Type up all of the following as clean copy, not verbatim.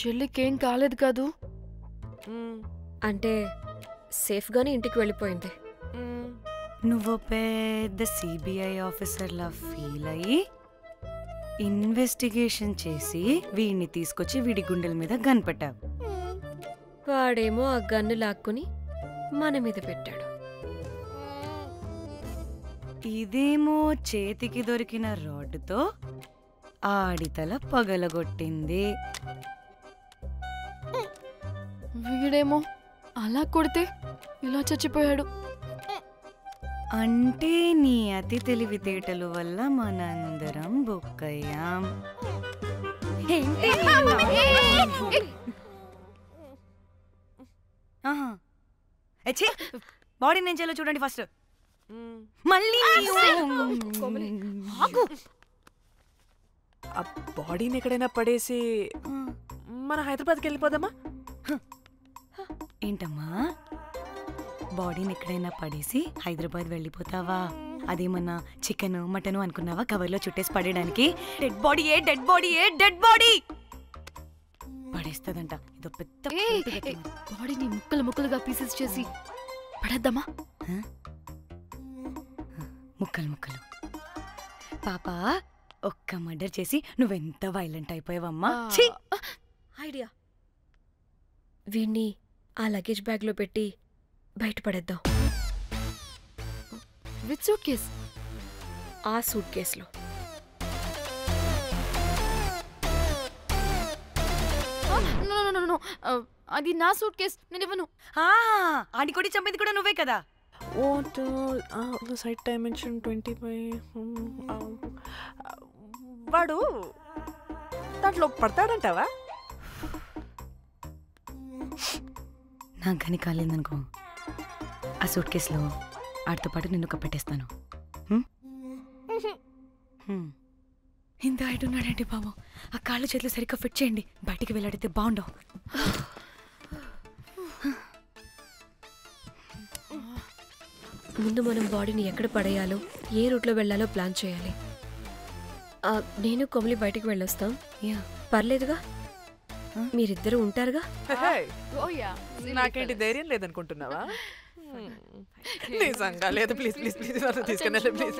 చెల్లికేం కాలేదు కాదు? అంటే సేఫ్గానే ఇంటికి వెళ్ళిపోయింది. నువ్వు పెద్ద సిబిఐ ఆఫీసర్లా ఫీల్ అయ్యి ఇన్వెస్టిగేషన్ చేసి వీడిని తీసుకొచ్చి వీడి గుండెల మీద గన్ పెట్టావు. వాడేమో ఆ గన్ను లాక్కుని మన మీద పెట్టాడు. ఇదేమో చేతికి దొరికిన రాడ్డుతో ఆడితల పగలగొట్టింది. వీడేమో అలా కొడితే ఇలా చచ్చిపోయాడు. అంటే నీ అతి తెలివితేటలు వల్ల మనందరం బుక్కయ్యాం. బాడీ నేను చేయాలో చూడండి ఫస్ట్. మళ్ళీ ఆ బాడీని ఎక్కడైనా పడేసి మన హైదరాబాద్కి వెళ్ళిపోదామా? ఏంటమ్మా, బాడీని ఎక్కడైనా పడేసి హైదరాబాద్ వెళ్ళిపోతావా? అదేమన్నా చికెన్ మటన్ అనుకున్నావా కవర్లో చుట్టేసి పడేయడానికి? డెడ్ బాడీ ఏ డెడ్ బాడీ ఏ డెడ్ బాడీ పడేస్తుందంట. ఇదో పెద్ద బాడీని ముక్కలు ముక్కలుగా పీసెస్ చేసి పడేద్దామా? ముక్కలు ముక్కలు. పాపా, ఒక్క మర్డర్ చేసి నువ్వెంత వైలెంట్ అయిపోయావమ్మా. ఐడియా, వీణ్ణి ఆ లగేజ్ బ్యాగ్లో పెట్టి బయటపడేద్దాం. With suitcase? ఆ సూట్ కేసులో. అది నా సూట్ కేస్, నేను ఇవ్వను. ఆడి కొట్టి చంపేది కూడా నువ్వే కదా. Site dimension 25. వాడు దాంట్లో పడతాడంటావా? నాకు కానీ కాలేదనుకో, ఆ సూట్ కేసులో ఆడితో పాటు నిన్ను కప్పెట్టేస్తాను. ఇంత హైట్ ఉన్నాడండి బాబు. ఆ కాళ్ళు చేతులు సరిగ్గా ఫిట్ చేయండి, బయటికి వెళ్ళాడితే బాగుండవు. ముందు మనం బాడీని ఎక్కడ పడేయాలో, ఏ రూట్లో వెళ్లాలో ప్లాన్ చేయాలి. నేను కొమలి బయటికి వెళ్ళొస్తాం. పర్లేదుగా, మీరిద్దరూ ఉంటారుగా. నాకేంటి ధైర్యం లేదనుకుంటున్నావా? నిజంగా లేదు. ప్లీజ్ ప్లీజ్ ప్లీజ్ తీసుకెళ్ళి ప్లీజ్.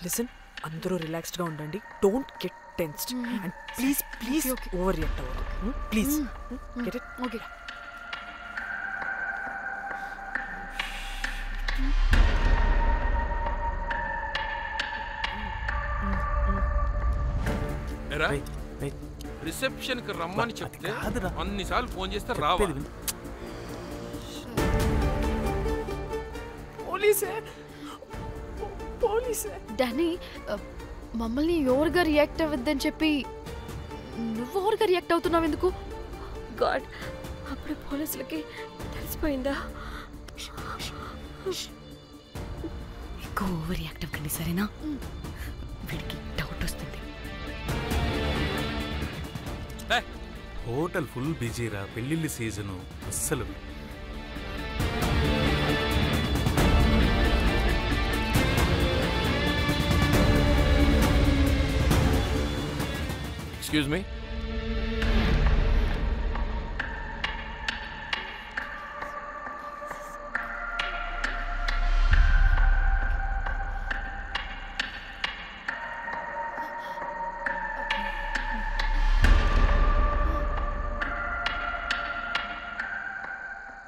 లిసన్, అందరూ రిలాక్స్డ్ గా ఉండండి. Don't get tensed and please please overreact అవ్వదు. Please get it? Okay. Reception కి రమ్మని చెప్తే అన్నిసార్లు ఫోన్ చేస్తే రావా? డానీ, మమ్మల్ని ఓవర్గా రియాక్ట్ అవ్వద్దని చెప్పి నువ్వు ఓవర్గా రియాక్ట్ అవుతున్నావు ఎందుకు? గాడ్, అప్పుడు పోలీసులకి తెలిసిపోయిందా? ఎక్కువ ఓవర్ రియాక్ట్ అవ్వకండి, సరేనా? వీడికి డౌట్ వస్తుంది. హోటల్ ఫుల్ బిజీరా, పెళ్ళిళ్ళ సీజను అస్సలు. Excuse me.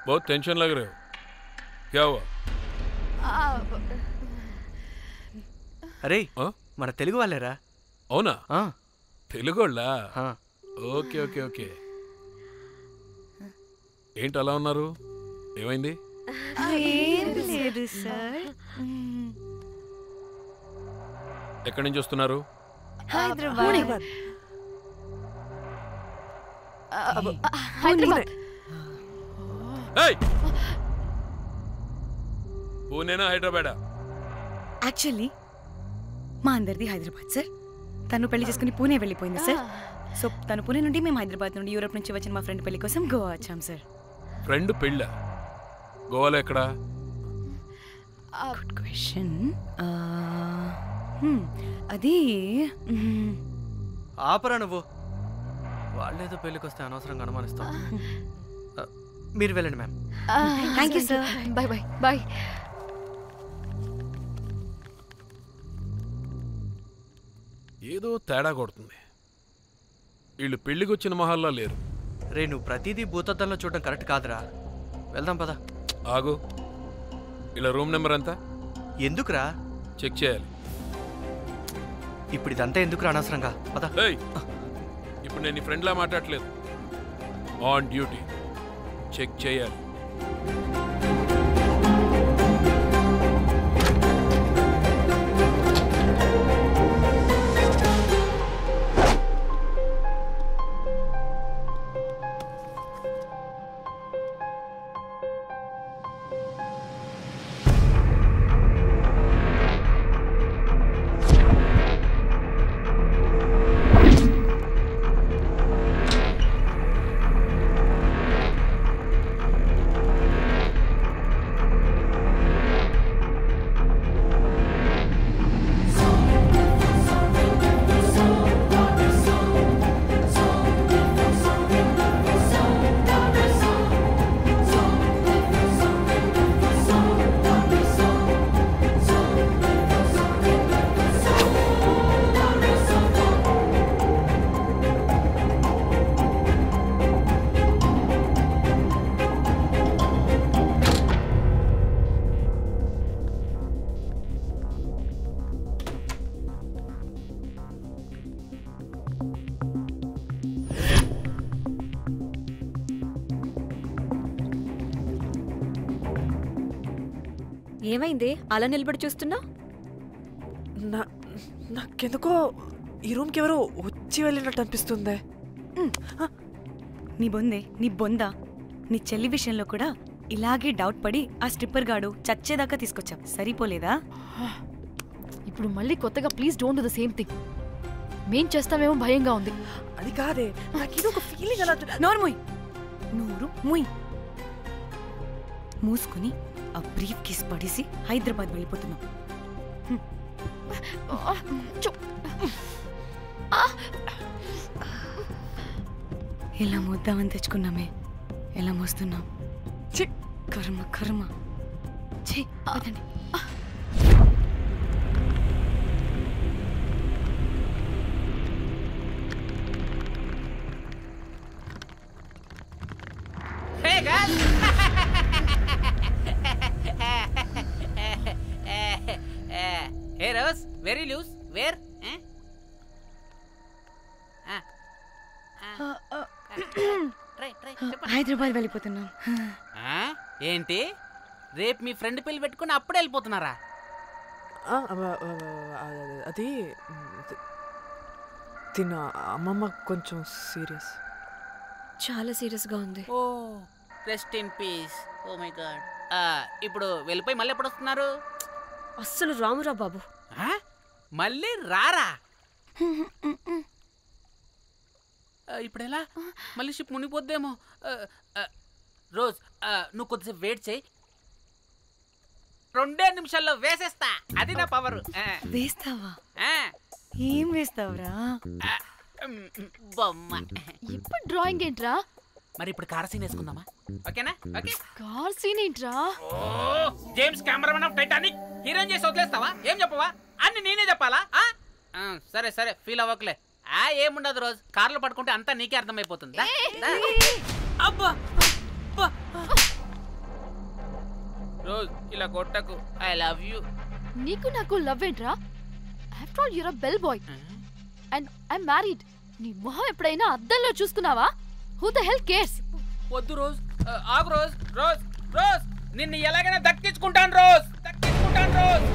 बहुत टेंशन लग रहे हो, क्या हुआ? అరే, మన తెలుగు వాళ్ళేరా? అవునా? తెలుగు వాళ్ళా? Okay okay okay. ఏంటి అలా ఉన్నారు? ఏమైంది? ఎక్కడి నుంచి వస్తున్నారు? హైదరాబాద్. పూణేనా హైదరాబాదా? యాక్చువల్లీ మా అందరిది హైదరాబాద్ సార్. తను పెళ్లి చేసుకుని పూణే వెళ్ళిపోయింది సార్. సో తను పూణే నుండి, మేము హైదరాబాద్ నుండి, యూరోప్ నుంచి వచ్చిన మా ఫ్రెండ్ పెళ్లి కోసం గోవా వచ్చాం సార్. ఫ్రెండ్ పెళ్ళా? గోవాలో ఎక్కడా? Good question. అది ఆపరా నువ్వు. వాళ్ళేదో పెళ్ళికి వస్తే అనవసరంగా అనుమానిస్తాం. మీరు వెళ్ళండి ma'am. Thank you sir. Bye bye bye. ఏదో తేడా కొడుతుంది. వీళ్ళు పెళ్ళికి వచ్చిన మొహాల్లో లేరు. రే నువ్వు ప్రతిదీ భూతద్దంలో చూడడం కరెక్ట్ కాదురా. వెళ్దాం పదా. ఆగు. ఇలా రూమ్ నెంబర్ ఎంత? ఎందుకురా? చెక్ చేయాలి. ఇప్పుడు ఇదంతా ఎందుకురా అనవసరంగా? పదా. ఇప్పుడు నేను నీ ఫ్రెండ్లా మాట్లాడలేదు. ఆన్ డ్యూటీ చెక్ చేయాలి. ఏమైంది అలా నిలబడి చూస్తున్నా? నాకెందుకో ఈ రూమ్కి ఎవరో వచ్చి వెళ్ళినట్టు అనిపిస్తుంది. నీ బొందా నీ చెల్లి విషయంలో కూడా ఇలాగే డౌట్ పడి ఆ స్ట్రిప్పర్ గాడు చచ్చేదాకా తీసుకొచ్చాం. సరిపోలేదా? ఇప్పుడు మళ్ళీ కొత్తగా please don't do the same thing. మేం చేస్తామేమో భయంగా ఉంది. అది కాదే, నాకేదో ఒక ఫీలింగ్ అలా. నోరు ముయ్. మూసుకుని ఆ బ్రీఫ్ కేస్ పడేసి హైదరాబాద్ వెళ్ళిపోతున్నాం. ఎలా మోద్దామని తెచ్చుకున్నామే, ఎలా మోస్తున్నాం. కర్మ కర్మ. అదండి. Hey Rose, very loose. Where? Hyderabad వెళ్ళిపోతున్నాం. ఏంటి రేపు మీ ఫ్రెండ్ పెళ్లి పెట్టుకుని అప్పుడే వెళ్ళిపోతున్నారా? అది తిన్న అమ్మమ్మ కొంచెం సీరియస్. చాలా సీరియస్గా ఉంది. Oh rest in peace. Oh my god. ఇప్పుడు వెళ్ళిపోయి మళ్ళీ ఎప్పుడు వస్తున్నారు? అస్సలు రామురా బాబు. మళ్ళీ రారా? ఇప్పుడు ఎలా? మళ్ళీ షిప్ మునిగిపోద్దేమో. రోజ్ నువ్వు కొద్దిసేపు వెయిట్ చేయి. 2 నిమిషాల్లో వేసేస్తా. అది నా పవర్. వేస్తావా? ఏం వేస్తావురా? బొమ్మ. ఇప్పుడు డ్రాయింగ్ ఏంట్రా? మరి ఇప్పుడు కార్ సీన్ వేసుకుందామా? ఓకేనా? ఓకే. కార్ సీన్ ఏంట్రా? James cameraman of Titanic heroine చేసి వదిలేస్తావా? ఏం చెప్పవా? అన్ని నేనే చెప్పాలా? సరే సరే ఫీల్ అవ్వకలే. ఏముండదు రోజు. కార్లో పడుకుంటే అంతా నీకే అర్థమైపోతుంది. అబ్బా రోజ్ ఇలా కొట్టకు. I love you. నీకు నాకు లవ్ ఏంట్రా? After all you're a bellboy and I am married. నీ మొహం ఎప్పుడైనా అద్దంలో చూసుకున్నావా? Who the hell cares? వద్దు రోజ్. ఆగు రోజ్. రోజ్ రోజ్ నిన్ను ఎలాగైనా దక్కించుకుంటాను రోజ్. దక్కించుకుంటాను రోజ్.